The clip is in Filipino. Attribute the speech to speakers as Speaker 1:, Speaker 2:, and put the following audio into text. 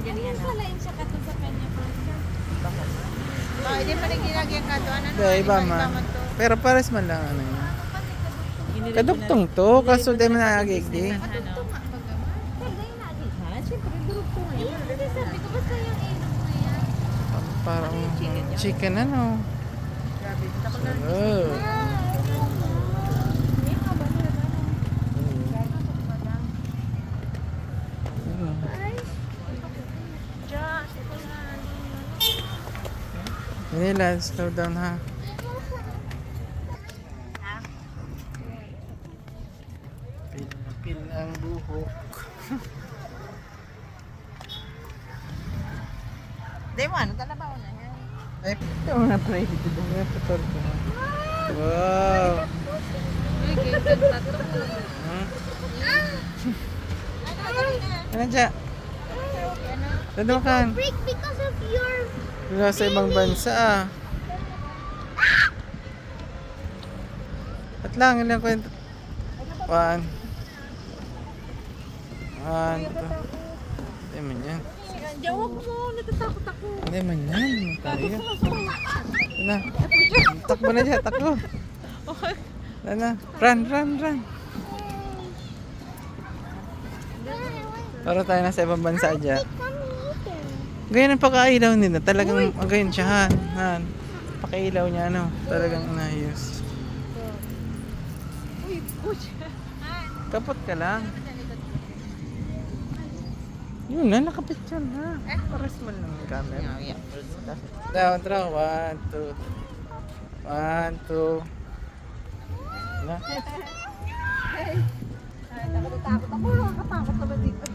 Speaker 1: Salain siya kato sa kanya.
Speaker 2: Hindi pa rin ginagyan ka doon.
Speaker 3: Iba man. Pero pares man lang ano yun. Kadugtong to, kaso di man nagigdi.
Speaker 1: Kadugtong nga bagaman. Kagay na agad ha? Siyempre, durugtong nga yun. Hindi sabi ko, basta yung ilong na yan.
Speaker 3: Parang chicken ano. Sarap. Manila, slow down ha. Pil ang buhok.
Speaker 2: Di mo, ano talaga na yan?
Speaker 3: Ay, ito na pala dito. Putol ko na. Wow! Ano dyan? Tadukan.
Speaker 1: Break because of your...
Speaker 3: Wala sa ibang bansa ah. At lang, ilang kwento. One. Two. Hindi man yan.
Speaker 1: Jawab mo, natatakot ako.
Speaker 3: Hindi man yan. Tayo. Na. Takbo na dyan, takbo. Na. Run. Para tayo nasa ibang bansa dyan. Ganyan ang pagkailaw nila. Talagang ganyan siya. Han. Pakailaw niya ano. Talagang inayos. Kapot ka lang. Yun na, nakapicture na. Pares mo lang ang camera. Down, draw. 1, 2. 1, 2. Na.
Speaker 2: Takot ako. Nakatakot naman dito.